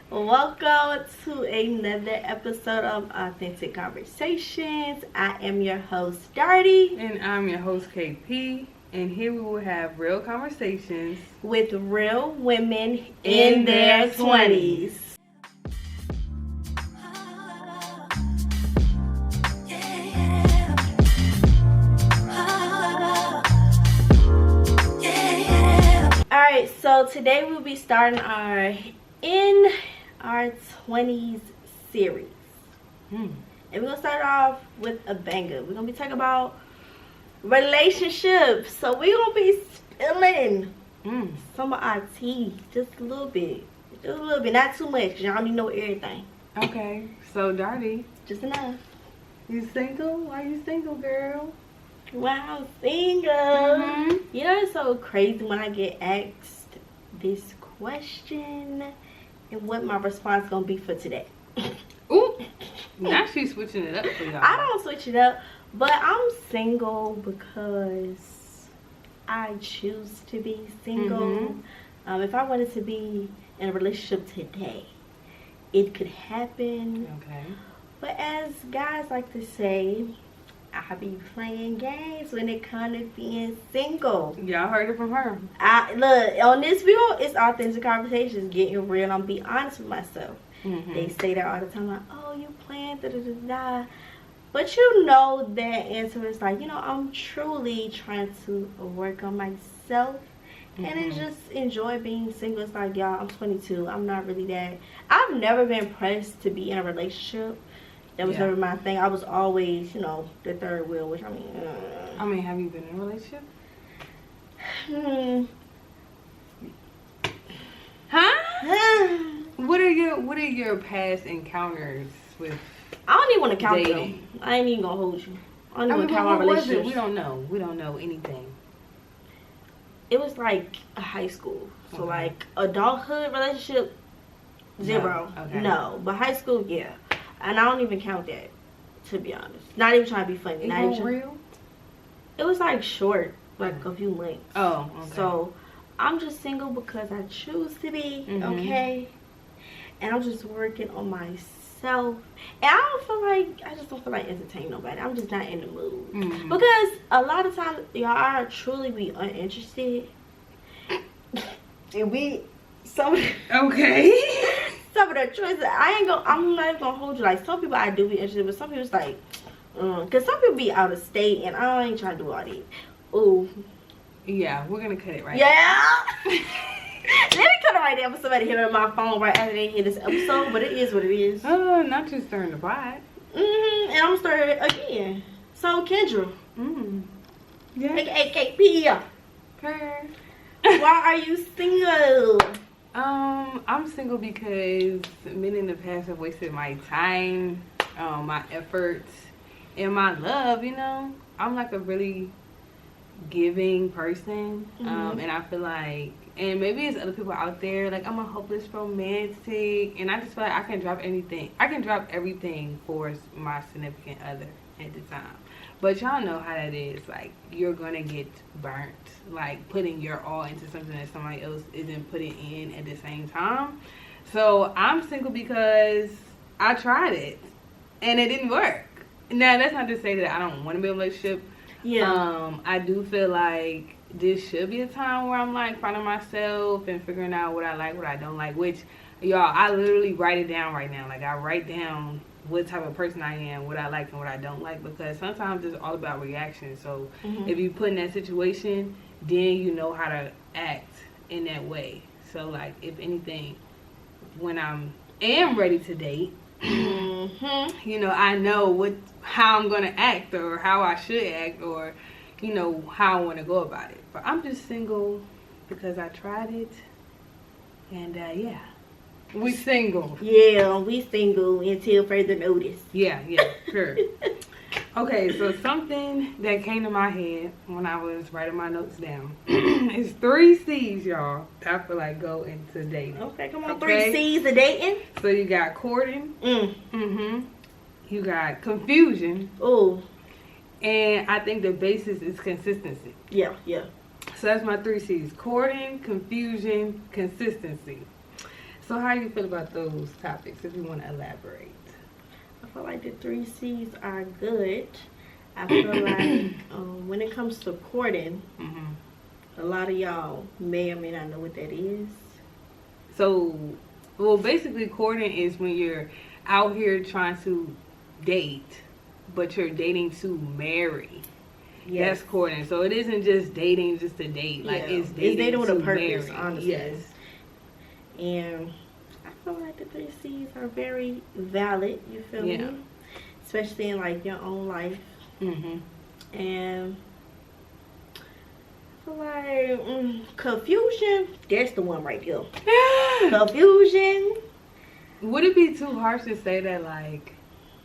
Welcome to another episode of Authentic Conversations. I am your host, Darty. And I'm your host, KP. And here we will have real conversations with real women in their 20s. Alright, so today we'll be starting our In Our 20s series. And we're going to start off with a banger. We're going to be talking about relationships. So we're going to be spilling some of our tea. Just a little bit. Just a little bit. Not too much because y'all need to know everything. Okay, so Darty. Just enough. You single? Why you single, girl? Wow, single. You know, it's so crazy when I get asked this question and what my response is going to be for today. Ooh, now she's switching it up for y'all. I don't switch it up, but I'm single because I choose to be single. If I wanted to be in a relationship today, it could happen. Okay. But as guys like to say, I be playing games when it comes to being single. Y'all heard it from her. Look, on this video, it's Authentic Conversations, getting real. I'm be honest with myself. They say that all the time, like, oh, you playing, da-da-da-da. But you know that answer is like, you know, I'm truly trying to work on myself. And it's just enjoy being single. It's like, y'all, I'm 22. I'm not really that. I've never been pressed to be in a relationship. That was never my thing. I was always, you know, the third wheel, which I mean, have you been in a relationship? Huh? What are your past encounters with? I don't even want to count dating? them. I ain't even gonna hold you. I don't even count my relationships. We don't know. We don't know anything. It was like a high school. So like adulthood relationship, 0. No. Okay. No. But high school, yeah. And I don't even count that, to be honest. Not even trying to be funny. It not was even real? It was like short, like a few months. Oh, okay. So I'm just single because I choose to be, okay? And I'm just working on myself. And I just don't feel like entertaining nobody. I'm just not in the mood. Because a lot of times, y'all are truly be uninterested. And some of the choices, I'm not even gonna hold you. Like, some people I do be interested, but some people it's like, because some people be out of state, and I ain't trying to do all that. Ooh. Yeah, we're gonna cut it right now. Let me cut it right there for somebody hitting my phone right after they hear this episode, but it is what it is. Oh, not just stirring the pot. And I'm gonna start it again. So, Kendra. Yeah. AKP. Okay. Why are you single? I'm single because men in the past have wasted my time, my efforts, and my love, you know. I'm like a really giving person, and I feel like, and maybe it's other people out there, like I'm a hopeless romantic, and I just feel like I can drop everything for my significant other at the time. But y'all know how that is. Like, you're gonna get burnt, like putting your all into something that somebody else isn't putting in at the same time. So I'm single because I tried it and it didn't work. Now, that's not to say that I don't want to be in a relationship. I do feel like this should be a time where I'm like finding myself and figuring out what I like, what I don't like, which, y'all, I literally write it down right now. Like, I write down what type of person I am, what I like and what I don't like, because sometimes it's all about reaction. So if you put in that situation, then you know how to act in that way. So, like, if anything, when I am ready to date, you know, I know how I'm gonna act, or how I should act, or, you know, how I want to go about it. But I'm just single because I tried it, and yeah, we single. Yeah, we single until further notice. Yeah, sure. Okay, so something that came to my head when I was writing my notes down is 3 C's, y'all, that I feel like go into dating. Okay, come on, 3 C's of dating. So you got courting. You got confusion. Oh. And I think the basis is consistency. Yeah. So that's my 3 C's. Courting, confusion, consistency. So how do you feel about those topics, if you want to elaborate? I feel like the 3 C's are good. I feel like when it comes to courting, a lot of y'all may or may not know what that is. So, well, basically courting is when you're out here trying to date, but you're dating to marry. Yes. That's courting. So it isn't just dating just to date. Like it's dating with a purpose, marry. Honestly. Yes. And I feel like the 3 C's are very valid. You feel me? Especially in like your own life. And I feel like confusion. That's the one right here. Confusion. Would it be too harsh to say that like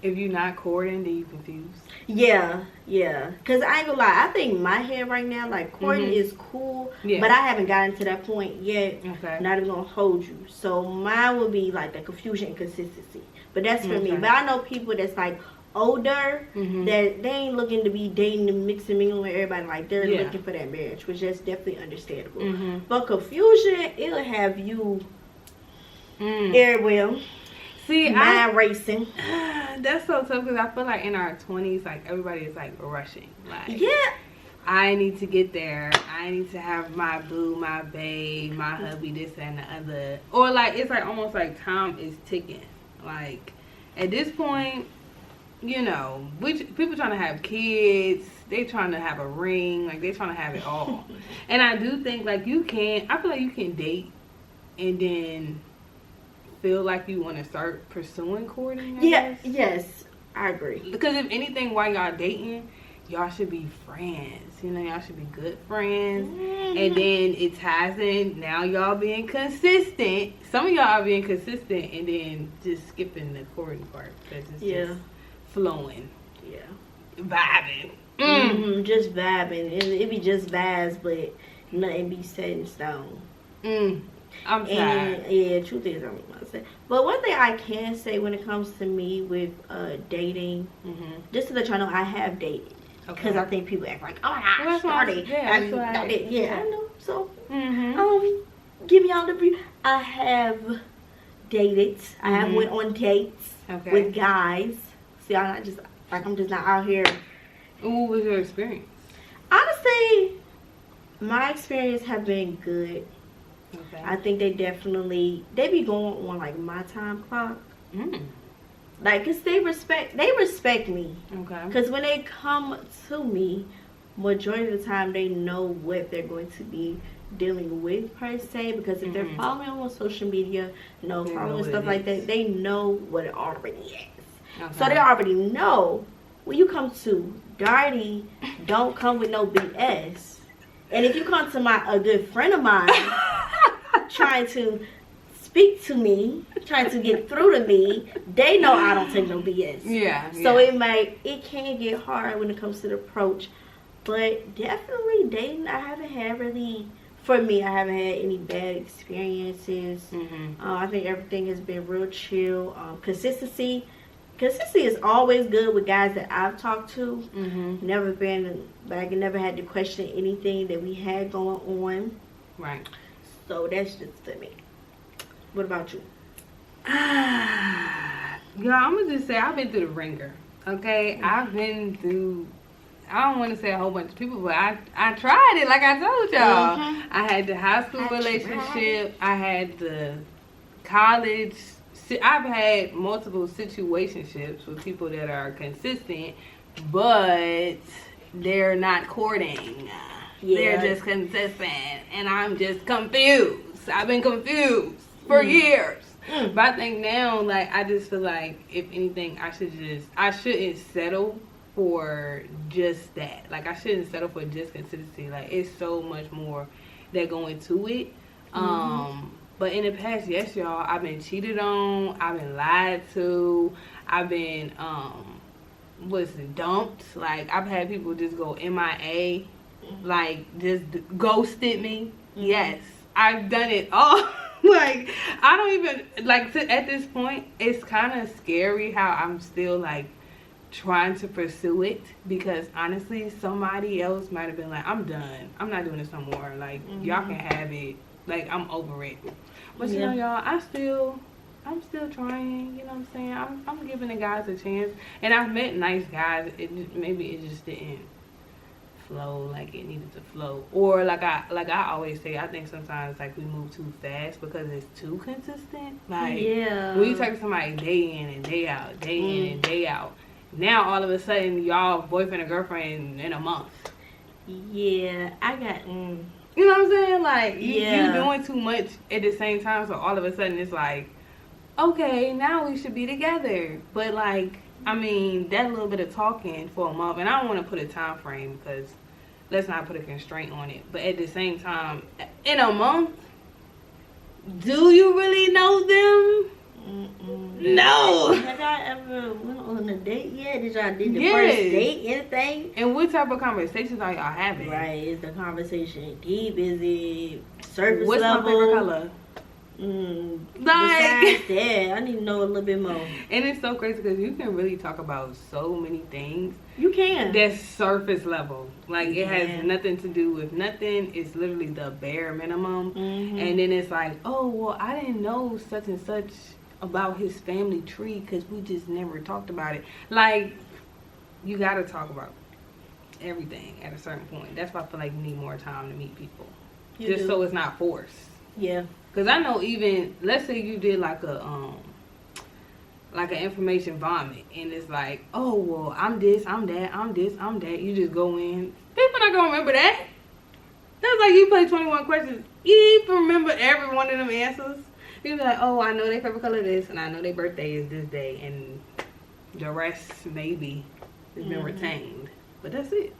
if you're not courting, then you confused? Yeah. Cause I ain't gonna lie, I think my head right now, like courting is cool, but I haven't gotten to that point yet. Okay. Not even gonna hold you. So mine would be like the confusion and consistency. But that's for me. But I know people that's like older that they ain't looking to be dating and mixing mingling with everybody. Like they're looking for that marriage, which is definitely understandable. But confusion, it'll have you everywhere. See, mind racing. That's so tough because I feel like in our 20s, like everybody is like rushing. Like, I need to get there. I need to have my boo, my babe, my hubby, this and the other. Or like it's like almost like time is ticking. Like at this point, you know, which people trying to have kids, they trying to have a ring, like they trying to have it all. And I do think like I feel like you can date and then feel like you want to start pursuing courting. Yes, I agree. Because if anything, while y'all dating, y'all should be friends. You know, y'all should be good friends. And then it ties in. Now y'all being consistent. Some of y'all are being consistent and then just skipping the courting part because it's just flowing. Vibing. Just vibing. It be just vibes, but nothing be set in stone. I'm tired. Truth is, I'm gonna say. But one thing I can say when it comes to me with dating, just to let y'all know, I have dated. Because I think people act like, oh my gosh, started. I know. So, give y'all the brief. I have dated. I have went on dates with guys. See, I'm just not out here. What was your experience? Honestly, my experience have been good. I think they be going on like my time clock. Like, cause they respect me. Cause when they come to me, majority of the time they know what they're going to be dealing with per se. Because if they're following me on social media, following stuff like that, they know what it already is. So they already know when you come to Darty, don't come with no BS. And if you come to a good friend of mine trying to speak to me, trying to get through to me, they know I don't take no BS. So it can get hard when it comes to the approach. But definitely dating, I haven't had any bad experiences. I think everything has been real chill. Consistency is always good with guys that I've talked to. Never had to question anything that we had going on. Right. So that's just for me. What about you? Y'all, I'm gonna just say I've been through the ringer. Okay, I've been through. I don't want to say a whole bunch of people, but I tried it. Like I told y'all, I had the high school relationship. I had the college. I've had multiple situationships with people that are consistent, but they're not courting. They're just consistent, and I'm just confused. I've been confused for years. But I think now, like, I just feel like, if anything, I shouldn't settle for just that. Like, I shouldn't settle for just consistency. Like, it's so much more that go into it. But in the past, yes, y'all, I've been cheated on. I've been lied to. I've been, dumped. Like, I've had people just go MIA. Like, just ghosted me. Yes, I've done it all. Like, I don't even, like, at this point, it's kind of scary how I'm still, like, trying to pursue it. Because, honestly, somebody else might have been like, I'm done. I'm not doing this no more. Like, y'all can have it. Like, I'm over it. But you know, y'all, I'm still trying. You know what I'm saying? I'm giving the guys a chance, and I've met nice guys. Maybe it just didn't flow like it needed to flow, or like I always say, I think sometimes like we move too fast because it's too consistent. Like when you talk to somebody day in and day out, day in and day out, now all of a sudden y'all boyfriend and girlfriend in a month. Yeah, I got. You know what I'm saying? Like you doing too much at the same time, so all of a sudden it's like, okay, now we should be together. But like, I mean, that little bit of talking for a month, and I don't want to put a time frame because let's not put a constraint on it. But at the same time, in a month, do you really know them? No. Have y'all ever went on a date yet? Did the first date, anything? And what type of conversations are y'all having? Right, is the conversation deep? Is it surface What's level? my favorite color? Besides that, I need to know a little bit more. And it's so crazy because you can really talk about so many things. You can. That's surface level. Like it has nothing to do with nothing. It's literally the bare minimum. And then it's like, oh well, I didn't know such and such about his family tree because we just never talked about it. Like, you gotta talk about everything at a certain point. That's why I feel like you need more time to meet people, so it's not forced. Yeah. Because I know, even let's say you did like an information vomit, and it's like, oh well, I'm this, I'm that, I'm this, I'm that. You just go in. People not gonna remember that. That's like you play 21 questions. You even remember every one of them answers. You be like, oh, I know their favorite color is this, and I know their birthday is this day, and the rest maybe has been retained. But that's it.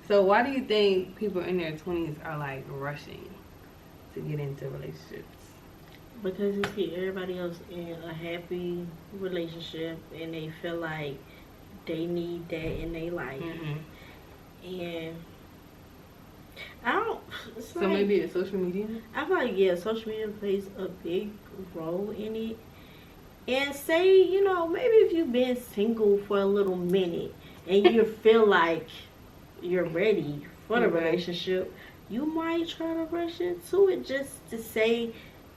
So why do you think people in their 20s are like rushing to get into relationships? Because you see everybody else in a happy relationship, and they feel like they need that in their life. And I don't. So like, maybe it's social media? I feel like, social media plays a big role in it. And say, you know, maybe if you've been single for a little minute and you feel like you're ready for the relationship, you might try to rush into it just to say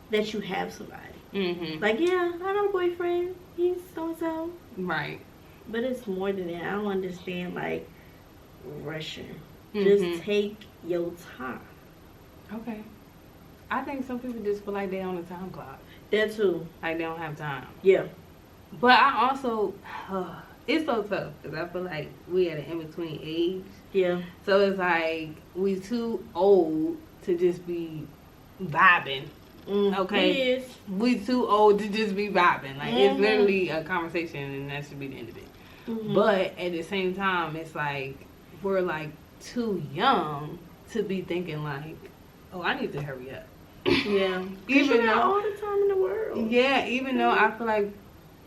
that you have somebody. Like, yeah, I got a boyfriend. He's so-and-so. Right. But it's more than that. I don't understand, like, rushing. Just take your time. Okay. I think some people just feel like they're on a time clock. That too. Like they don't have time. Yeah. But I also, it's so tough because I feel like we at an in-between age. Yeah. So it's like we too old to just be vibing. Okay? It is. We too old to just be vibing. Like it's literally a conversation and that should be the end of it. But at the same time, it's like we're like too young to be thinking like, oh, I need to hurry up. Yeah. Even though all the time in the world. Yeah, even though I feel like,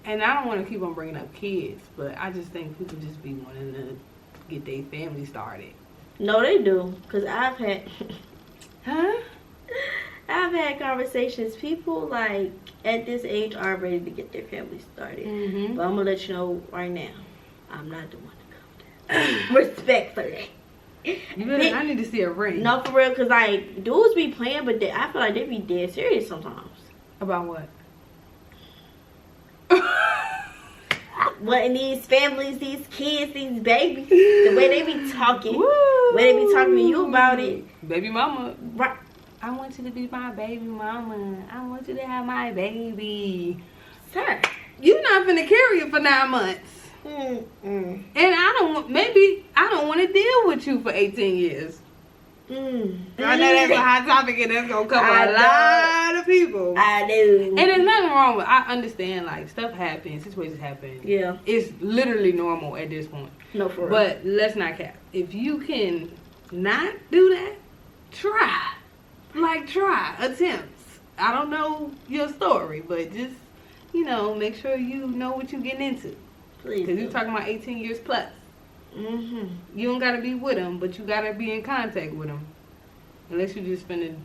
and I don't want to keep on bringing up kids, but I just think people just be wanting to get their family started. No, they do. Because I've had... I've had conversations. People, like, at this age are ready to get their family started. But I'm going to let you know right now, I'm not the one to go there. Respectfully. I need to see a ring. No, for real, because, like, dudes be playing, but I feel like they be dead serious sometimes. About what? What, in these families, these kids, these babies, the way they be talking, the way they be talking to you about it. Baby mama. Right. I want you to be my baby mama. I want you to have my baby. Sir. You're not finna carry it for 9 months. And I don't want to deal with you for 18 years. I know that's a hot topic and that's gonna cover a lot of people. I do. And there's nothing wrong with, I understand, like, stuff happens, situations happen. Yeah. It's literally normal at this point. No, for real. But let's not cap. If you can not do that, try. Like, try. Attempts. I don't know your story, but just, you know, make sure you know what you're getting into. Please. Because you're talking about 18 years plus. You don't gotta be with them, but you gotta be in contact with them. Unless you just spending.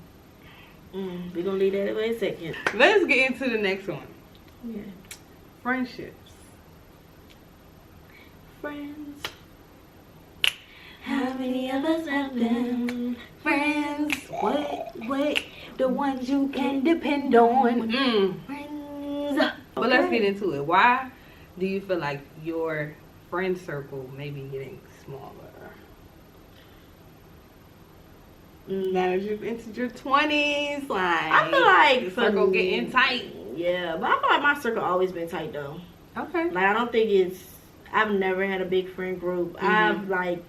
We're gonna leave that away a second. Let's get into the next one. Yeah. Friendships. Friends. How many of us have them? Friends, what, the ones you can depend on. Friends. But let's get into it. Why do you feel like your friend circle may be getting smaller? Now that you've entered your 20s, like, I feel like the circle getting tight. Yeah, but I feel like my circle always been tight though. Okay. Like I don't think I've never had a big friend group. I've like,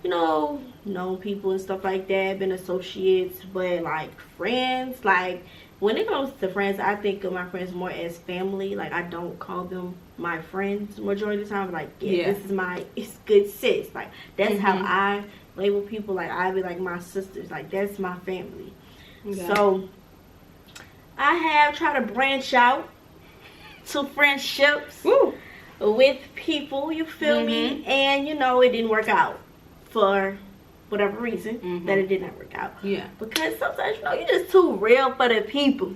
known people and stuff like that, been associates, but like friends, like when it comes to friends, I think of my friends more as family. Like I don't call them my friends majority of the time. Like, this is it's good sis. Like that's how I label people. Like I be like my sisters. Like that's my family. Okay. So I have tried to branch out to friendships with people. You feel me? And it didn't work out for whatever reason that it did not work out. Yeah. Because sometimes you're just too real for the people.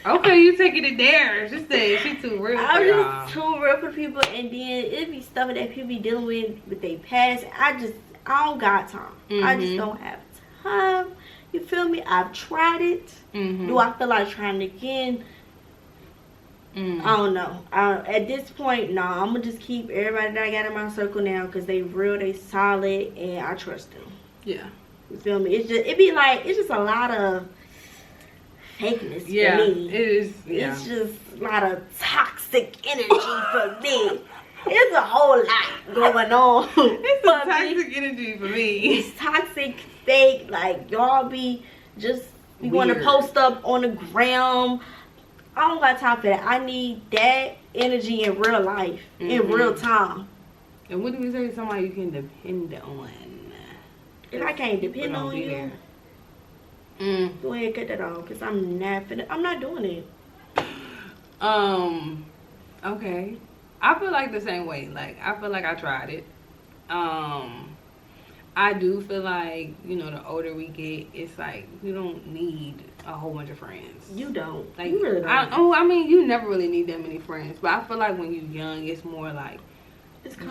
Okay, you taking it there. Just say she's too real. I'm just too real for people, and then it be stuff that people be dealing with their past. I don't got time. I just don't have time. You feel me? I've tried it. Do I feel like trying it again? I don't know. At this point, no. I'm gonna just keep everybody that I got in my circle now because they real, they solid, and I trust them. Yeah. You feel me? It's just a lot of fakeness for me. It is. Yeah. It's just a lot of toxic energy for me. It's a whole lot going on. It's some toxic energy for me. It's toxic, fake. Like y'all be want to post up on the gram. I don't got time for that. I need that energy in real life, in real time. And what do we say? Somebody you can depend on. If I can't depend on you, go ahead and cut that off, because I'm not doing it. Okay. I feel like the same way. Like, I feel like I tried it. I do feel like, the older we get, it's like, you don't need a whole bunch of friends. You don't. Like, you really don't. I mean, you never really need that many friends. But I feel like when you're young, it's more like,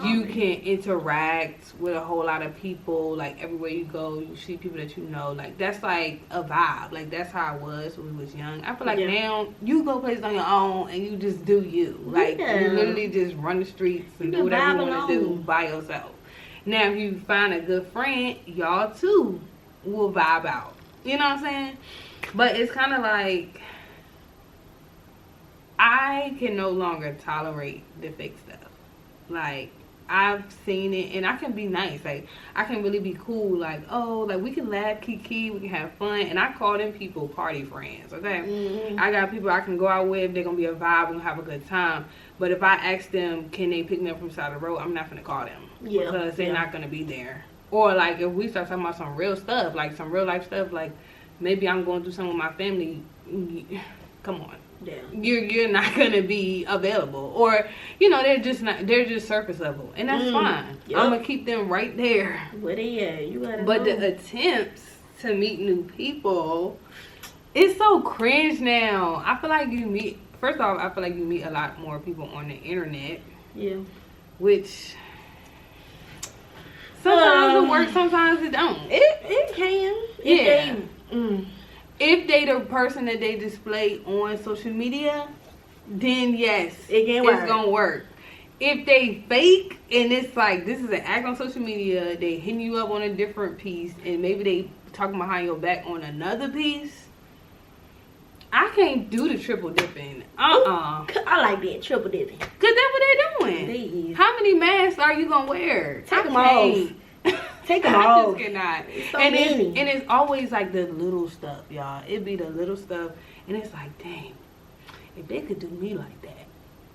you can interact with a whole lot of people. Like, everywhere you go, you see people that you know. Like, that's like a vibe. Like, that's how it was when we was young. I feel like now, you go places on your own and you just do you. Like, you literally just run the streets and do whatever you want to do by yourself. Now, if you find a good friend, y'all too will vibe out. You know what I'm saying? But it's kind of like, I can no longer tolerate the fake stuff. Like, I've seen it, and I can be nice. Like, I can really be cool. Like, we can laugh, kiki, we can have fun. And I call them people party friends, okay? I got people I can go out with. They're going to be a vibe. We're going to have a good time. But if I ask them, can they pick me up from the side of the road, I'm not going to call them. Yeah. Because they're not going to be there. Or, like, if we start talking about some real stuff, like some real life stuff, like, maybe I'm going through something with my family. Come on. Yeah. You're not gonna be available, or they're just surface level, and that's fine. Yep. I'm gonna keep them right there. Where they at? You gotta But know. The attempts to meet new people, it's so cringe now. I feel like you meet a lot more people on the internet. Yeah. Which sometimes it works, sometimes it don't. It can. If they the person that they display on social media, then yes, it's gonna work. If they fake and it's like, this is an act on social media, they hitting you up on a different piece, and maybe they talking behind your back on another piece, I can't do the triple dipping. I like that, triple dipping. Cause that's what they're doing. They is. How many masks are you gonna wear? Take them off. Take them off. I just cannot. So many. And it's always like the little stuff, y'all. It be the little stuff, and it's like, dang, if they could do me like that,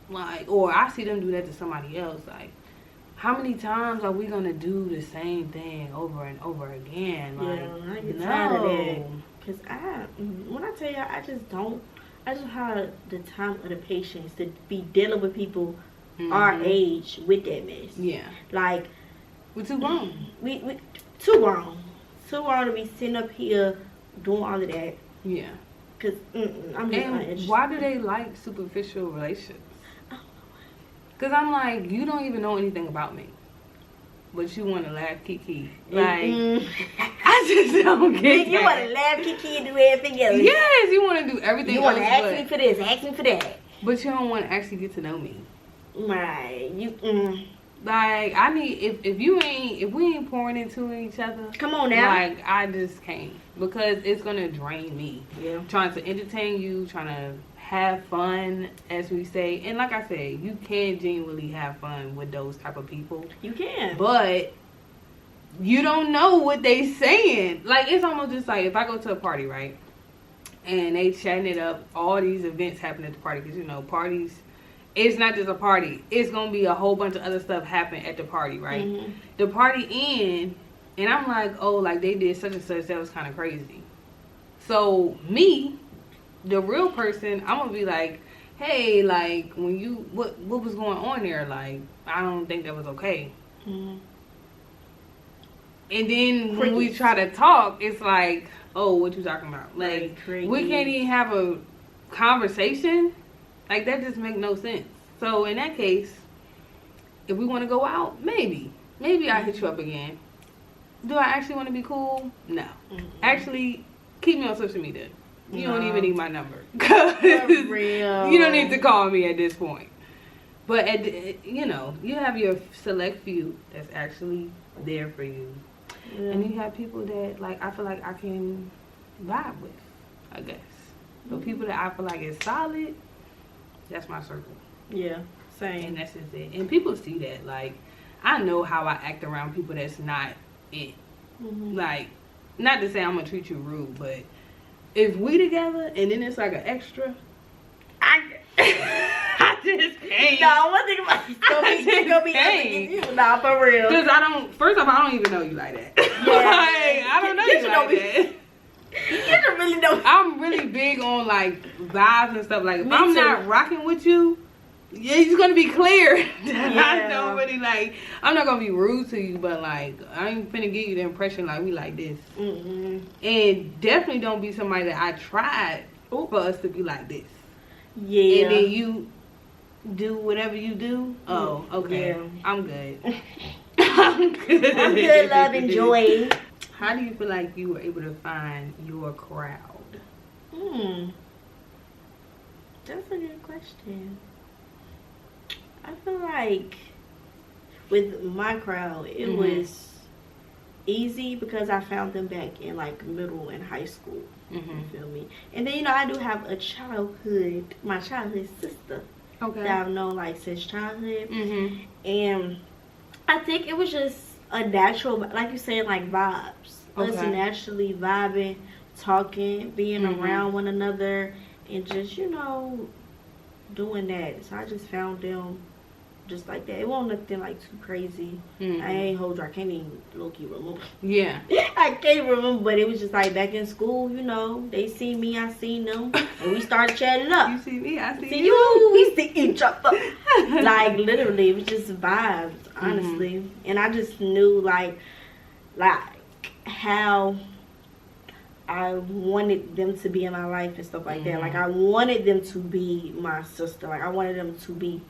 like, or I see them do that to somebody else, like, how many times are we gonna do the same thing over and over again? Like, I get tired of that. Cause when I tell you, I don't have the time or the patience to be dealing with people our age with that mess. Yeah, like. We're too grown. We too grown. Too grown to be sitting up here doing all of that. Yeah. Cause I'm just uninterested. Why do they like superficial relationships? Cause I'm like, you don't even know anything about me. but you want to laugh Kiki. Like, I just don't get that. You want to laugh Kiki and do everything else. Yes, you want to do everything You want to ask me for this, ask me for that. But you don't want to actually get to know me. Right. Like, I need, if we ain't pouring into each other. Come on now. Like, I just can't. Because it's going to drain me. Yeah. Trying to entertain you, trying to have fun, as we say. And like I said, you can genuinely have fun with those type of people. You can. But you don't know what they saying. Like, it's almost just like if I go to a party, right? And they chatting it up, all these events happen at the party. Because, you know, parties, it's not just a party. It's going to be a whole bunch of other stuff happen at the party, right? Mm-hmm. The party end, and I'm like, oh, like they did such and such. That was kind of crazy. So, me, the real person, I'm gonna be like, hey, like, when you, what was going on there? Like, I don't think that was okay. Mm-hmm. And then when we try to talk, it's like, oh, what you talking about? Like, we can't even have a conversation. Like, that just make no sense. So in that case, if we want to go out, maybe I'll hit you up again. Do I actually want to be cool? No. Mm-hmm. Actually, keep me on social media. You don't even need my number. For real. You don't need to call me at this point. But, you know, you have your select few that's actually there for you. Yeah. And you have people that, like, I feel like I can vibe with, I guess. But people that I feel like is solid, that's my circle. Yeah, same. And that's just it. And people see that. Like, I know how I act around people that's not it. Mm-hmm. Like, not to say I'm going to treat you rude, but if we together and then it's like an extra, I just can't. No, one thing about it's gonna be you. Nah, for real. Because first off, I don't even know you like that. Yeah. Like, I don't know you like that. You really don't. I'm really big on like vibes and stuff. Like, if I'm not rocking with you, yeah, it's gonna be clear that I don't really like. I'm not gonna be rude to you, but like, I ain't finna give you the impression like we like this. Mm-hmm. And definitely don't be somebody that I tried for us to be like this. Yeah. And then you do whatever you do. Oh, okay. Yeah. I'm good. I'm good. I'm good, love, and joy. How do you feel like you were able to find your crowd? That's a good question. I feel like with my crowd, it was easy because I found them back in like middle and high school. You feel me? And then, you know, I do have my childhood sister that I've known like since childhood. And I think it was just a natural, like you said, like vibes. Us naturally vibing, talking, being around one another, and just, you know, doing that. So I just found them just like that. It wasn't nothing like too crazy. I ain't hold you. I can't even low-key remember. Yeah. I can't remember, but it was just like back in school, you know, they see me, I seen them, and we started chatting up. You see me, I see you. We see each other. Like, literally, it was just vibes, honestly. And I just knew, like how I wanted them to be in my life and stuff like that. Like, I wanted them to be my sister. Like, I wanted them to be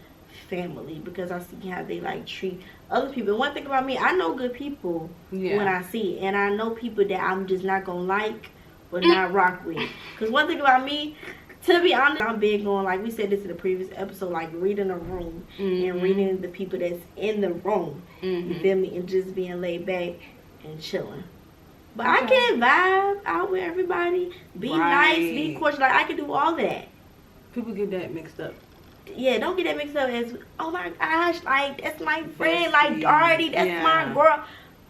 family because I see how they like treat other people. One thing about me, I know good people when I see it, and I know people that I'm just not gonna like or not rock with. Because one thing about me, to be honest, I'm big on, like we said this in the previous episode, like reading a room and reading the people that's in the room. You feel me? And just being laid back and chilling. But I can vibe out with everybody, be nice, be cordial. Like, I can do all that. People get that mixed up. Yeah, don't get that mixed up as, oh my gosh, like, that's my friend, like, Darty, that's my girl.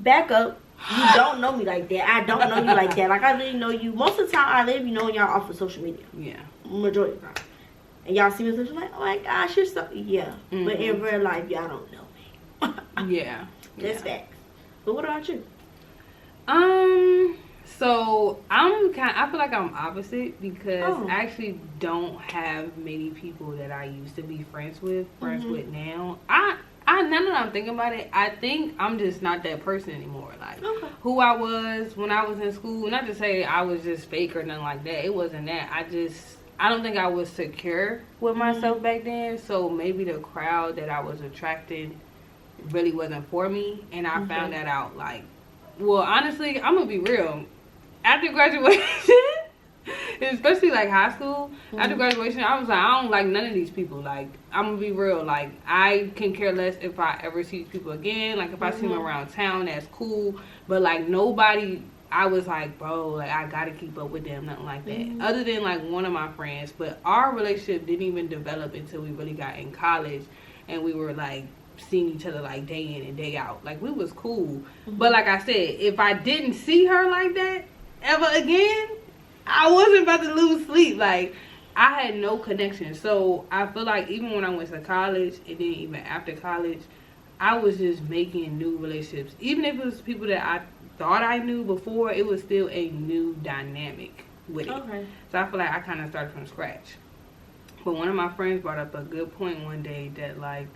Back up. You don't know me like that. I don't know you like that. Like, I really know you. Most of the time, I live, you know, y'all off of social media. Yeah. Majority of the time. And y'all see me on social media, like, oh my gosh, you're so, yeah. But in real life, y'all don't know me. Yeah. That's facts. But what about you? So I feel like I'm opposite because I actually don't have many people that I used to be friends with now. Now that I'm thinking about it, I think I'm just not that person anymore. Like, who I was when I was in school, not to say I was just fake or nothing like that. It wasn't that. I don't think I was secure with myself back then. So maybe the crowd that I was attracted really wasn't for me, and I found that out like, well, honestly, I'm gonna be real. After graduation, especially like high school, after graduation, I was like, I don't like none of these people. Like, I'm gonna be real. Like, I can care less if I ever see these people again. Like, if I see them around town, that's cool. But like, nobody. I was like, bro, like, I gotta keep up with them, nothing like that. Other than like one of my friends, but our relationship didn't even develop until we really got in college, and we were like seeing each other like day in and day out. Like, we was cool. But like I said, if I didn't see her like that ever again, I wasn't about to lose sleep. Like, I had no connection. So I feel like even when I went to college, and then even after college, I was just making new relationships. Even if it was people that I thought I knew before, it was still a new dynamic with it. Okay. So I feel like I kind of started from scratch. But one of my friends brought up a good point one day that, like,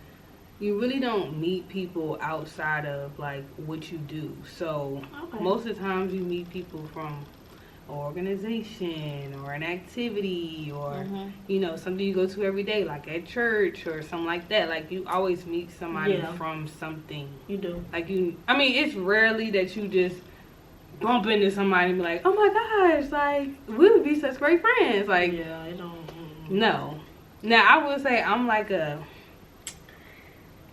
you really don't meet people outside of, like, what you do. So most of the times you meet people from an organization or an activity or, you know, something you go to every day, like at church or something like that. Like, you always meet somebody from something. You do. Like, I mean, it's rarely that you just bump into somebody and be like, oh my gosh, like, we would be such great friends. Like, yeah, I don't. No. Now, I would say I'm like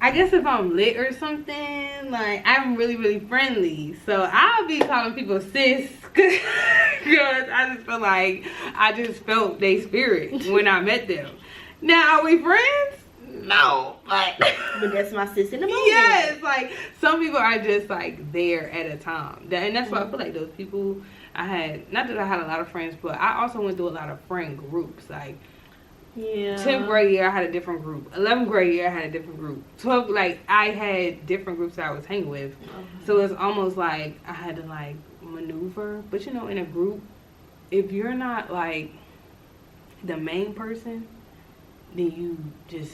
I guess if I'm lit or something, like, I'm really, really friendly. So I'll be calling people sis because I just feel like I just felt their spirit when I met them. Now, are we friends? No. But that's my sis in the moment. Yes. Like, some people are just, like, there at a time. And that's why I feel like those people I had, not that I had a lot of friends, but I also went through a lot of friend groups. Like, 10th grade year, I had a different group. 11th grade year, I had a different group. 12th, like, I had different groups that I was hanging with. So it's almost like I had to, like, maneuver. But, you know, in a group, if you're not, like, the main person, then you just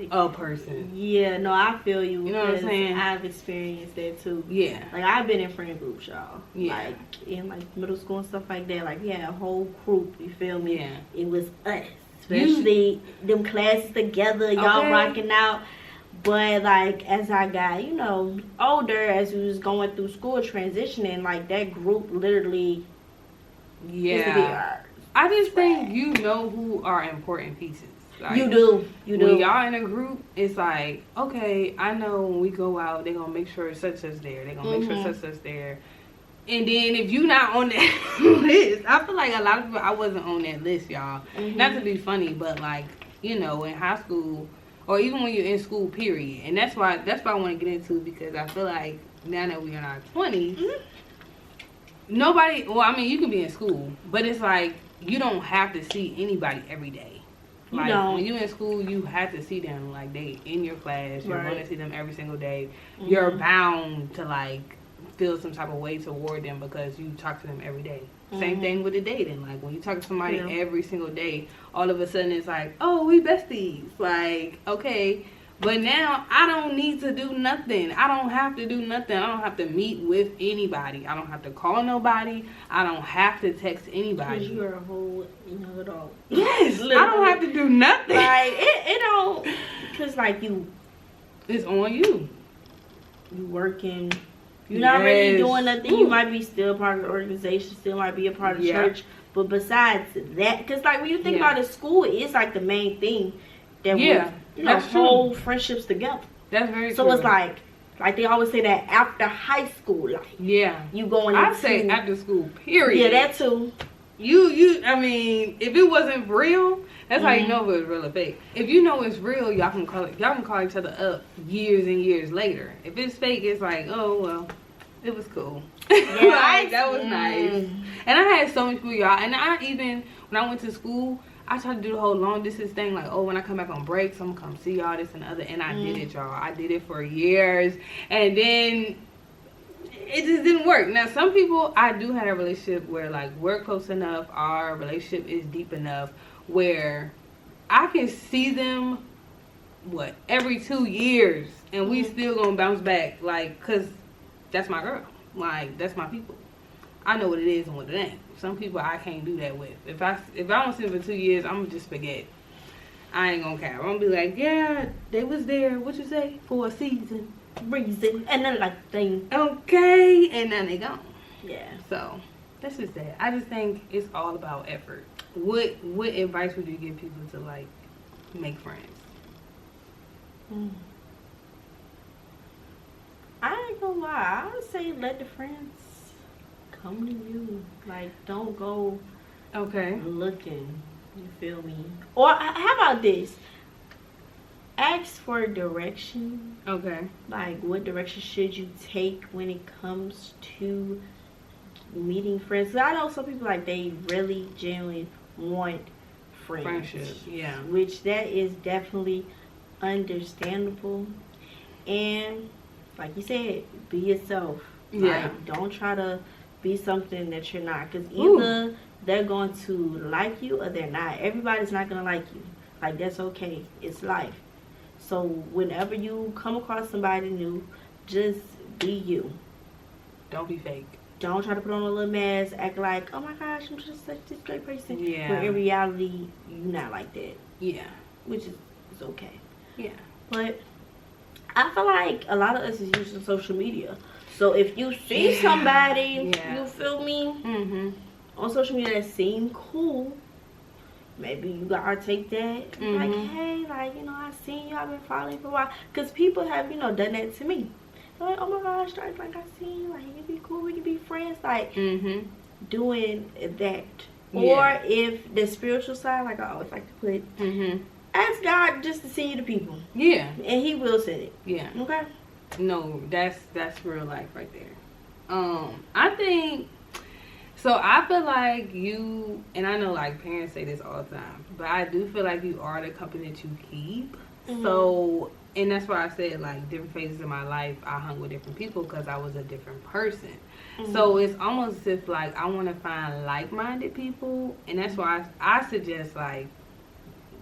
a person. Yeah, no, I feel you. You know what I'm saying? I've experienced that, too. Yeah. Like, I've been in friend groups, y'all. Yeah. Like, in, like, middle school and stuff like that. Like, we had a whole group, you feel me? Yeah. It was us. Especially them classes together, y'all rocking out. But, like, as I got, you know, older, as we was going through school, transitioning, like, that group literally used to be ours. I just think you know who are important pieces. Like, you do. When y'all in a group, it's like, okay, I know when we go out, they're going to make sure such as there. They're going to make sure such as there. And then if you not on that list, I feel like a lot of people, I wasn't on that list, y'all. Not to be funny, but like, you know, in high school or even when you're in school, period. And that's why I want to get into, because I feel like now that we're in our 20s, nobody, well, I mean, you can be in school, but it's like you don't have to see anybody every day. Like, when you're in school, you have to see them. Like, they in your class. You're going to see them every single day. You're bound to, like, feel some type of way toward them because you talk to them every day. Same thing with the dating. Like, when you talk to somebody every single day, all of a sudden it's like, oh, we besties. Like, okay. But now I don't need to do nothing. I don't have to do nothing. I don't have to meet with anybody. I don't have to call nobody. I don't have to text anybody. Because you're a whole young adult. Yes. Literally. I don't have to do nothing. Like, it don't, because, like, it's on you. You working. You're not really doing nothing. You might be still part of the organization, still might be a part of church. But besides that, because, like, when you think about it, school, it's, like, the main thing that hold friendships together. That's very true. So it's like they always say that after high school, like, you going into... I say after school, period. Yeah, that too. I mean, if it wasn't real, that's how you know if it was real or fake. If you know it's real, y'all can call each other up years and years later. If it's fake, it's like, oh, well, it was cool. Yeah, like, that was nice. And I had so many people, y'all. And when I went to school, I tried to do the whole long distance thing. Like, oh, when I come back on breaks, I'm going to come see y'all, this and the other. And I did it, y'all. I did it for years. And then it just didn't work. Now, some people, I do have a relationship where, like, we're close enough. Our relationship is deep enough where I can see them, every 2 years. And we still going to bounce back. Like, because that's my girl. Like, that's my people. I know what it is and what it ain't. Some people I can't do that with. If I don't see them for 2 years, I'm gonna just forget. I ain't gonna cap. I'm gonna be like, yeah, they was there. What you say? For a season. Reason. And then like thing. Okay. And then they gone. Yeah. So that's just that. I just think it's all about effort. What advice would you give people to like make friends? I ain't gonna lie. I would say let the friends come to you. Like, don't go looking. You feel me? Or how about this? Ask for direction. Okay. Like, what direction should you take when it comes to meeting friends? 'Cause I know some people, like, they really genuinely want friends. Friendship, yeah. Which that is definitely understandable. And like you said, be yourself. Yeah. Like, don't try to be something that you're not. Because either they're going to like you or they're not. Everybody's not going to like you. Like, that's okay. It's life. So whenever you come across somebody new, just be you. Don't be fake. Don't try to put on a little mask, act like, oh my gosh, I'm just such this great person. Yeah. But in reality, you're not like that. Yeah. Which is okay. Yeah. But I feel like a lot of us is using social media. So if you see somebody, you feel me, on social media that seem cool, maybe you gotta take that. Like, hey, like, you know, I seen you, I've been following you for a while. Because people have, you know, done that to me. They're like, oh my gosh, like, I seen you, like, you can be cool, we can be friends. Like, doing that. Or if the spiritual side, like I always like to put, ask God just to send you the people. Yeah. And he will send it. Yeah. Okay? No, that's real life right there. I think, so I feel like you, and I know like parents say this all the time, but I do feel like you are the company that you keep. So, and that's why I said like different phases of my life, I hung with different people because I was a different person. So it's almost as if like I want to find like-minded people, and that's why I suggest like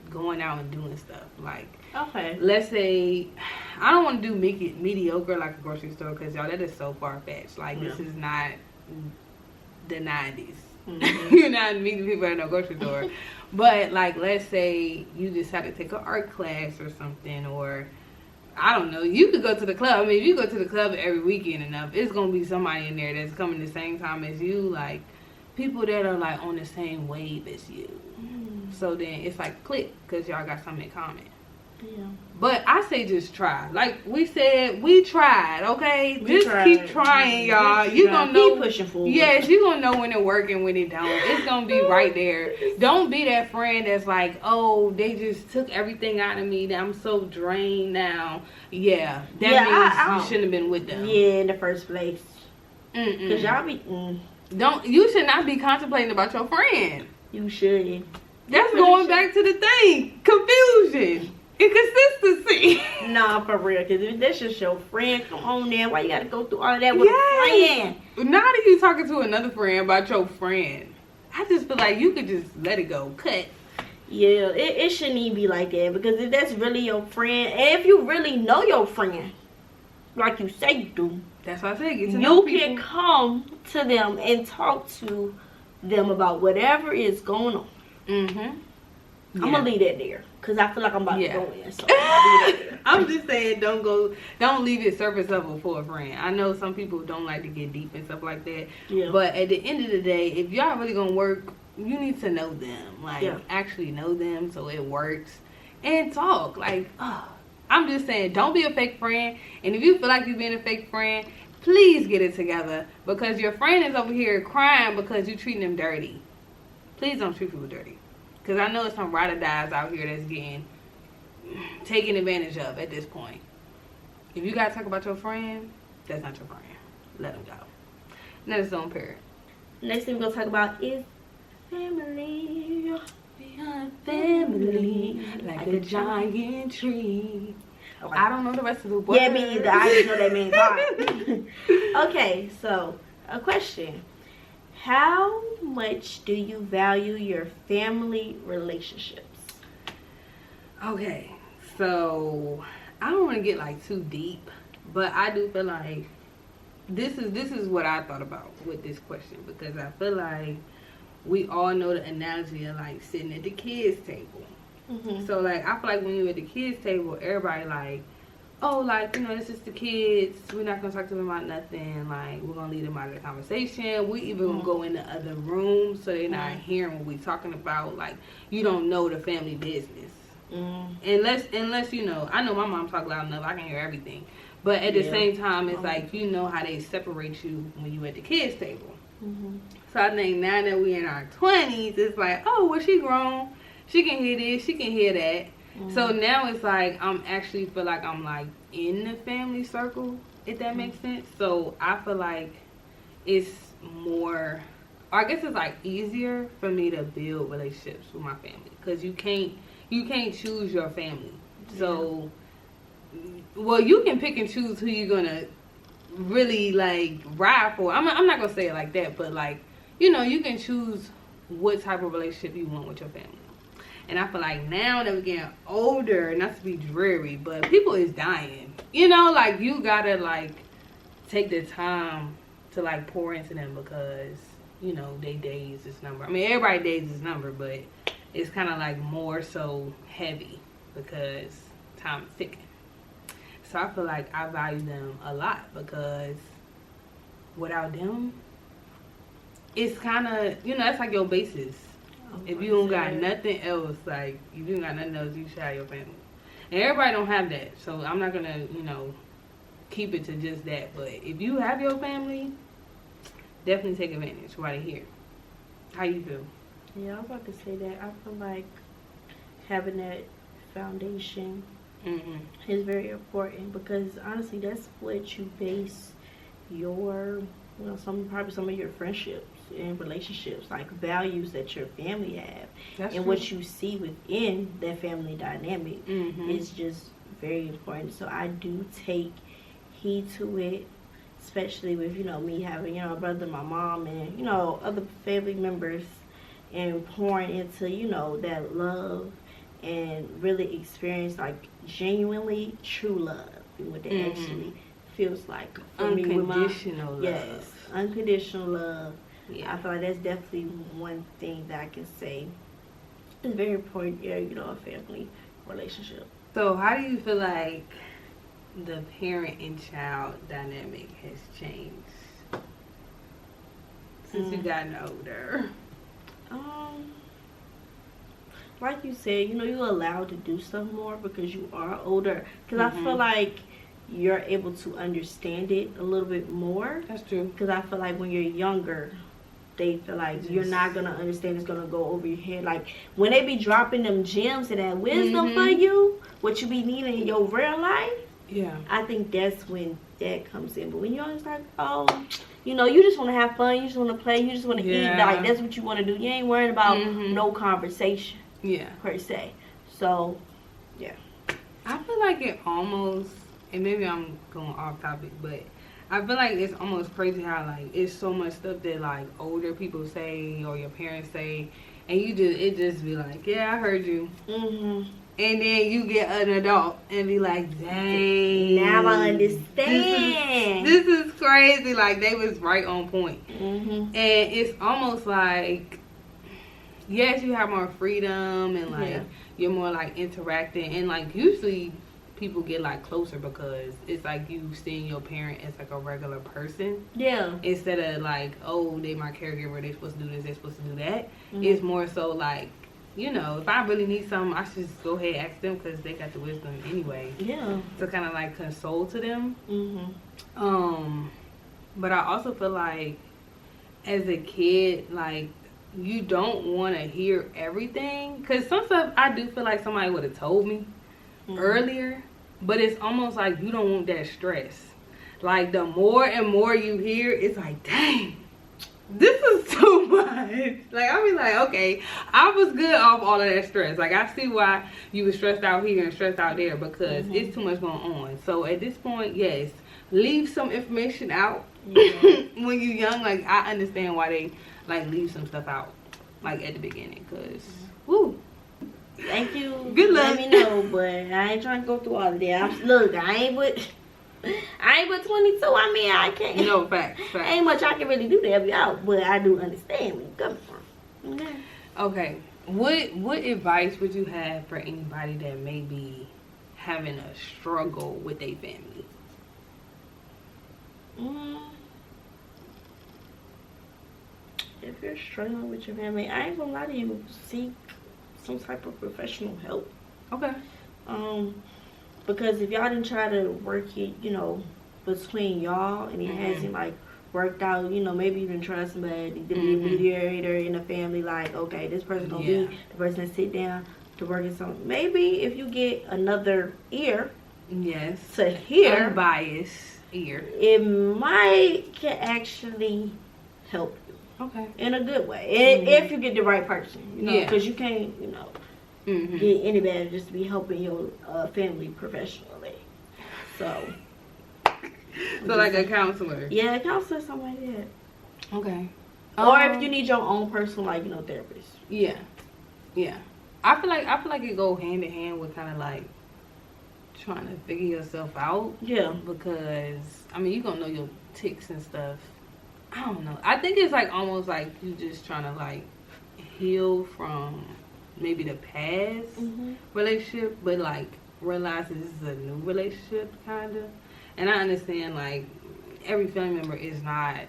going out and doing stuff. Like, let's say I don't want to do mediocre like a grocery store because y'all, that is so far-fetched. Like, this is not the 90s. You're not meeting people at no grocery store. But like, let's say you decide to take an art class or something, or I don't know, you could go to the club. I mean, if you go to the club every weekend enough, it's gonna be somebody in there that's coming the same time as you, like people that are like on the same wave as you. So then it's like click because y'all got something in common. Yeah. But I say just try. Like we said, we tried, okay? Keep trying, y'all. You gonna know. Keep pushing forward. Yes, you gonna know when it work and when it don't. It's gonna be right there. Don't be that friend that's like, oh, they just took everything out of me. That I'm so drained now. Yeah, that means you shouldn't have been with them. Yeah, in the first place. Cause y'all be. You should not be contemplating about your friend. You should. That's going back to the thing. Confusion. Inconsistency. Nah, for real. Because if that's just your friend, come on now. Why you got to go through all of that with a friend? Now that you talking to another friend about your friend, I just feel like you could just let it go. Cut. Yeah, it shouldn't even be like that. Because if that's really your friend, and if you really know your friend, like you say you do, that's what I said. Get to know people. You can come to them and talk to them about whatever is going on. I'm going to leave that there. Because I feel like I'm about to go in. So I'm just saying, don't leave it surface level for a friend. I know some people don't like to get deep and stuff like that. Yeah. But at the end of the day, if y'all really going to work, you need to know them. Like, actually know them so it works. And talk. Like, I'm just saying, don't be a fake friend. And if you feel like you're being a fake friend, please get it together. Because your friend is over here crying because you're treating them dirty. Please don't treat people dirty. Because I know it's some ride or dies out here that's getting taken advantage of at this point. If you got to talk about your friend, that's not your friend. Let them go. Next on period. Next thing we're going to talk about is family. We are family. Like a giant tree. I don't know the rest of the words. Yeah, me either. I just know that means Okay, so a question. How much do you value your family relationships? Okay, so I don't want to get like too deep, but I do feel like this is what I thought about with this question, because I feel like we all know the analogy of like sitting at the kids' table. So like I feel like when you're at the kids table, everybody like, oh, like, you know, it's just the kids, we're not gonna talk to them about nothing, like we're gonna leave them out of the conversation. We even gonna go in the other rooms so they're not hearing what we talking about. Like, you don't know the family business. Unless you know, I know my mom talk loud enough, I can hear everything. But at the same time, it's like, you know how they separate you when you at the kids table. So I think now that we in our 20s, it's like, oh, well, she grown, she can hear this, she can hear that. So now it's like I'm actually feel like I'm like in the family circle, if that makes sense. So I feel like it's more, or I guess it's like easier for me to build relationships with my family, because you can't choose your family. So well, you can pick and choose who you're gonna really like ride for. I'm not gonna say it like that, but like, you know, you can choose what type of relationship you want with your family. And I feel like now that we're getting older, not to be dreary, but people is dying. You know, like, you gotta, like, take the time to, like, pour into them, because, you know, they days is number. I mean, everybody days is number, but it's kind of, like, more so heavy because time is ticking. So I feel like I value them a lot, because without them, it's kind of, you know, it's like your basis. If you don't got nothing else, like, you don't got nothing else, you should have your family. And everybody don't have that, so I'm not gonna, you know, keep it to just that. But if you have your family, definitely take advantage while they're here. How you feel? Yeah, I was about to say that. I feel like having that foundation is very important, because honestly, that's what you base your, you know, probably some of your friendships and relationships, like values that your family have. That's and true. What you see within that family dynamic is just very important. So I do take heed to it, especially with, you know, me having, you know, a brother, my mom, and, you know, other family members, and pouring into, you know, that love, and really experience like genuinely true love, and what they actually feels like for unconditional me with my, love. Unconditional love. Yeah. I feel like that's definitely one thing that I can say is very important, you know, a family relationship. So how do you feel like the parent and child dynamic has changed since you've gotten older? Like you said, you know, you're allowed to do stuff more because you are older. Because I feel like you're able to understand it a little bit more. That's true. Because I feel like when you're younger, they feel like you're not going to understand. It's going to go over your head. Like, when they be dropping them gems and that wisdom for you, what you be needing in your real life, I think that's when that comes in. But when you're always like, oh, you know, you just want to have fun. You just want to play. You just want to eat. Like, that's what you want to do. You ain't worried about no conversation. Per se. So, yeah. I feel like it almost, and maybe I'm going off topic, but I feel like it's almost crazy how, like, it's so much stuff that, like, older people say or your parents say, and it just be like, yeah, I heard you. And then you get an adult and be like, dang. Now I understand. This is crazy. Like, they was right on point. And it's almost like, yes, you have more freedom, and like you're more like interacting, and like usually people get like closer because it's like you seeing your parent as like a regular person. Instead of like, oh, they my caregiver, they supposed to do this, they supposed to do that. It's more so like, you know, if I really need something, I should just go ahead and ask them because they got the wisdom anyway. To kind of like console to them. But I also feel like as a kid, like, you don't want to hear everything, because some stuff I do feel like somebody would have told me earlier, but it's almost like you don't want that stress. Like, the more and more you hear, it's like, dang, this is too much. Like, I be like, okay, I was good off all of that stress. Like, I see why you were stressed out here and stressed out there, because it's too much going on. So at this point, yes, leave some information out. When you're young, like, I understand why they like leave some stuff out, like at the beginning, because woo. Thank you. Good luck. Let me know, but I ain't trying to go through all of that. Look, I ain't but 22. I mean, I can't. No, facts. Ain't much I can really do to help you out, but I do understand where you're coming from. Okay. What advice would you have for anybody that may be having a struggle with their family? If you're struggling with your family, I ain't gonna lie to you, seek some type of professional help. Okay. Because if y'all didn't try to work it, between y'all, and it hasn't like worked out, maybe you didn't trust somebody to be a mediator in the family, like, okay, this person gonna be the person that sit down to work in something. Maybe if you get another ear, to hear, unbiased ear, it can actually help you. Okay. In a good way, if you get the right person, because you can't, get anybody just to be helping your family professionally. So like a counselor. Yeah, a counselor, something like that. Okay. Or if you need your own personal, therapist. Yeah. I feel like it go hand in hand with kind of like trying to figure yourself out. Yeah. Because you gonna know your tics and stuff. I don't know. I think it's like almost like you just trying to like heal from maybe the past relationship, but like realize this is a new relationship kind of. And I understand like every family member is not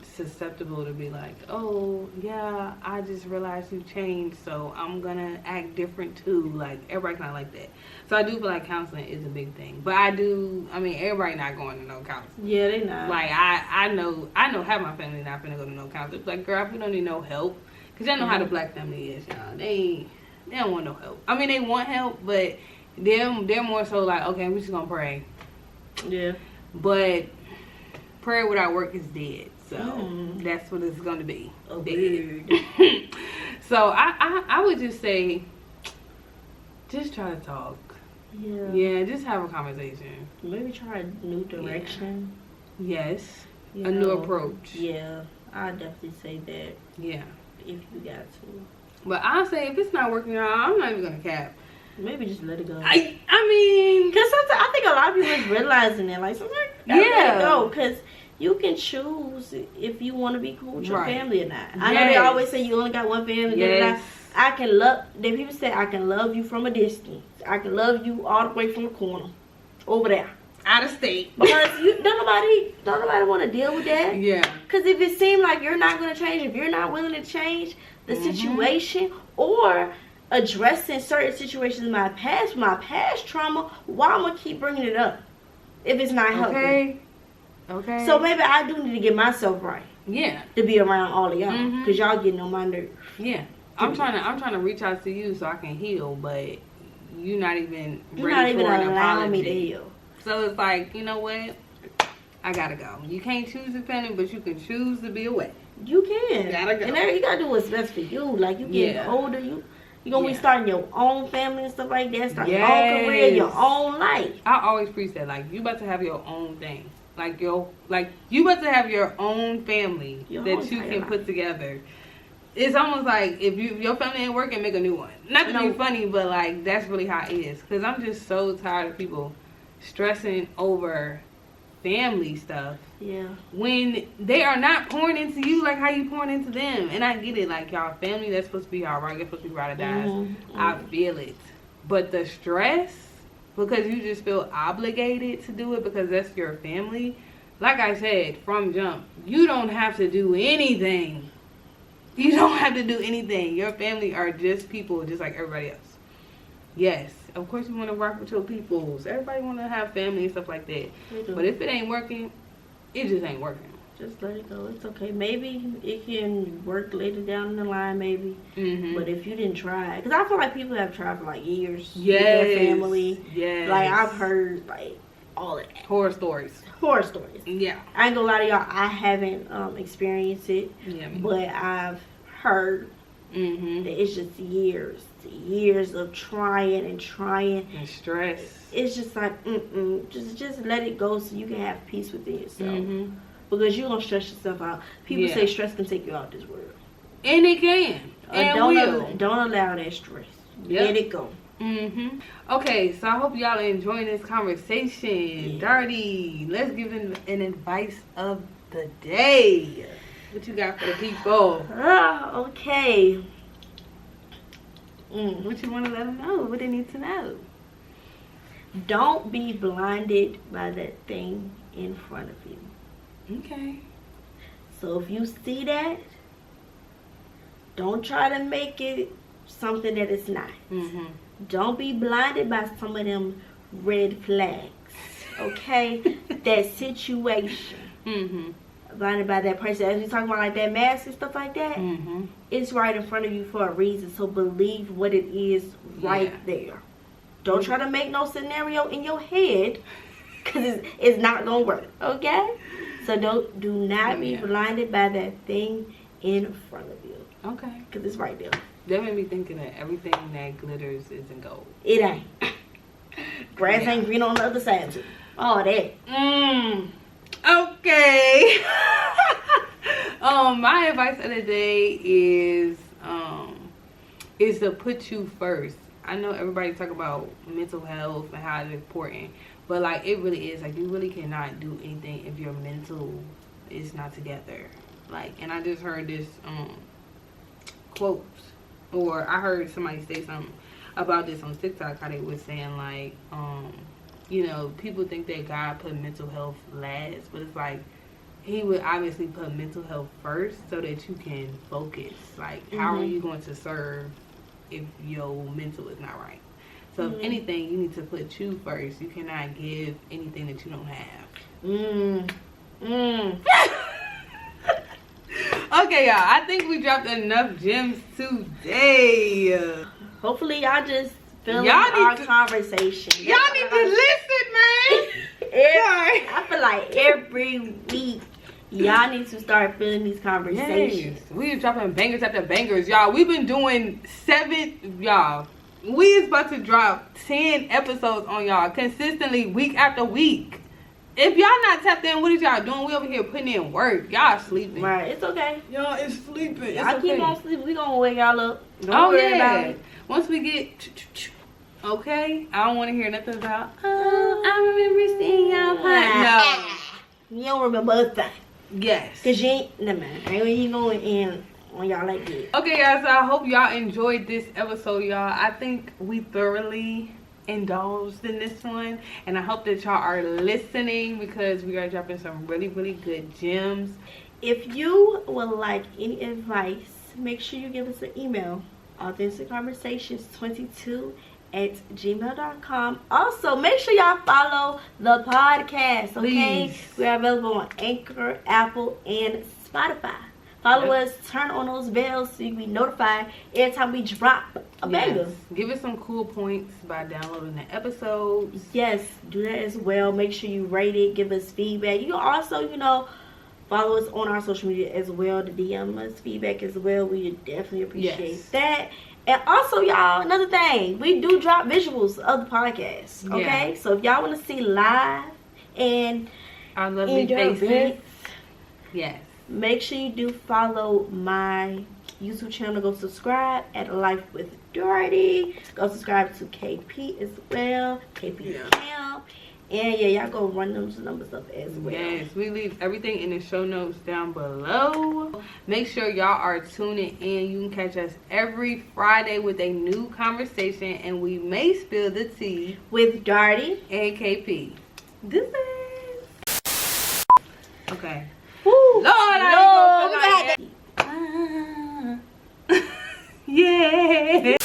susceptible to be like, oh yeah, I just realized you changed, so I'm gonna act different too. Like everybody's not like that. So I do feel like counseling is a big thing. But everybody not going to no counseling. Yeah, they not. Like I know half my family not finna go to no counseling. It's like, girl, if you don't need no help, because y'all know how the black family is, y'all. They don't want no help. They want help, but they're more so like, okay, we just gonna pray. Yeah. But prayer without work is dead. So that's what it's gonna be. Dead. So I would just say, just try to talk. Yeah, just have a conversation. Maybe try a new direction. Yes. A new approach. Yeah, I definitely say that. Yeah. If you got to. But I'll say if it's not working out, I'm not even gonna cap. Maybe just let it go. Because sometimes I think a lot of people is realizing that. Like, sometimes let it go. Because you can choose if you want to be cool with your family or not. I know they always say you only got one family. Yes. I can love. Then people say I can love you from a distance. I can love you all the way from the corner, over there, out of state. Because don't nobody want to deal with that. Yeah. Because if it seems like you're not going to change, if you're not willing to change the situation or addressing certain situations in my past trauma, why I'm gonna keep bringing it up if it's not helping? Okay. So maybe I do need to get myself right. Yeah. To be around all of y'all, because y'all getting on my nerves. Yeah. I'm trying to reach out to you so I can heal, but you're not even ready for an apology. Me to heal. So it's like, you know what? I gotta go. You can't choose the family, but you can choose to be away. You can. You gotta go. And you gotta do what's best for you. Like, you getting older, you're gonna be starting your own family and stuff like that. Starting your own career, your own life. I always preach that. Like, you about to have your own thing. You about to have your own family that you can put together. It's almost like if your family ain't working, make a new one. Not to be funny, but like that's really how it is. Because I'm just so tired of people stressing over family stuff. Yeah. When they are not pouring into you like how you pouring into them. And I get it. Like, y'all family, that's supposed to be y'all right. That's supposed to be ride or dies. I feel it. But the stress, because you just feel obligated to do it because that's your family. Like I said, from jump, you don't have to do anything. You don't have to do anything. Your family are just people just like everybody else. Yes, of course you want to work with your peoples. Everybody want to have family and stuff like that. But if it ain't working, it just ain't working. Just let it go. It's okay. Maybe it can work later down the line, maybe. But if you didn't try, because I feel like people have tried for like years with their family. Yes. Like, I've heard like all of that. Horror stories. Yeah. I ain't gonna lie to y'all. I haven't experienced it. Yeah. But I've heard that it's just years of trying and stress. It's just like just let it go so you can have peace within yourself. Because you're gonna stress yourself out. People say stress can take you out this world, and it can. Don't allow that stress. Let it go. Okay, so I hope y'all are enjoying this conversation. Dirty. Let's give them an advice of the day. What you got for the people? Okay. What you want to let them know? What they need to know? Don't be blinded by that thing in front of you. Okay. So if you see that, don't try to make it something that it's not. Don't be blinded by some of them red flags. Okay? That situation. Blinded by that person. As we talking about like that mask and stuff like that, it's right in front of you for a reason. So believe what it is right there. Don't try to make no scenario in your head, because it's not gonna work. Okay? So do not be blinded by that thing in front of you. Okay. Because it's right there. That made me thinking that everything that glitters isn't gold. It ain't. Grass ain't green on the other side too. All that. Okay. My advice of the day is to put you first. I know everybody talk about mental health and how it's important, but like it really is. Like you really cannot do anything if your mental is not together. Like, and I just heard this quote, or I heard somebody say something about this on TikTok. How they was saying like, you know, people think that God put mental health last, but it's like he would obviously put mental health first so that you can focus. Like, how are you going to serve if your mental is not right? So if anything, you need to put you first. You cannot give anything that you don't have. Okay, y'all, I think we dropped enough gems today. Hopefully y'all just feeling our conversation. Y'all need to listen, man. I feel like every week y'all need to start feeling these conversations. Yes. We are dropping bangers after bangers, y'all. We've been doing 7, y'all. We is about to drop 10 episodes on y'all consistently week after week. If y'all not tapped in, what is y'all doing? We over here putting in work. Y'all sleeping. Right, it's okay. Y'all is sleeping. Y'all keep on sleeping. We gonna wake y'all up. Don't worry about it. Once we get okay, I don't want to hear nothing about, oh, I remember seeing y'all. No. You don't remember a thing. Yes. Cause you ain't, never mind. I ain't going in on y'all like that. Okay, guys, so I hope y'all enjoyed this episode, y'all. I think we thoroughly indulged in this one, and I hope that y'all are listening because we are dropping some really, really good gems. If you would like any advice, make sure you give us an email, authenticconversations22@gmail.com. Also, make sure y'all follow the podcast, okay? Please. We are available on Anchor, Apple, and Spotify. Follow us, turn on those bells so you can be notified every time we drop a banger. Give us some cool points by downloading the episodes. Yes, do that as well. Make sure you rate it, give us feedback. You can also, follow us on our social media as well to DM us feedback as well. We definitely appreciate that. And also, y'all, another thing, we do drop visuals of the podcast, okay? So if y'all want to see live and our lovely faces, make sure you do follow my YouTube channel. Go subscribe at Life with Doherty. Go subscribe to KP as well. KP Camp. And y'all go run those numbers up as well. Yes, we leave everything in the show notes down below. Make sure y'all are tuning in. You can catch us every Friday with a new conversation, and we may spill the tea with Doherty and KP. This is okay. Woo. Lord, no, yeah.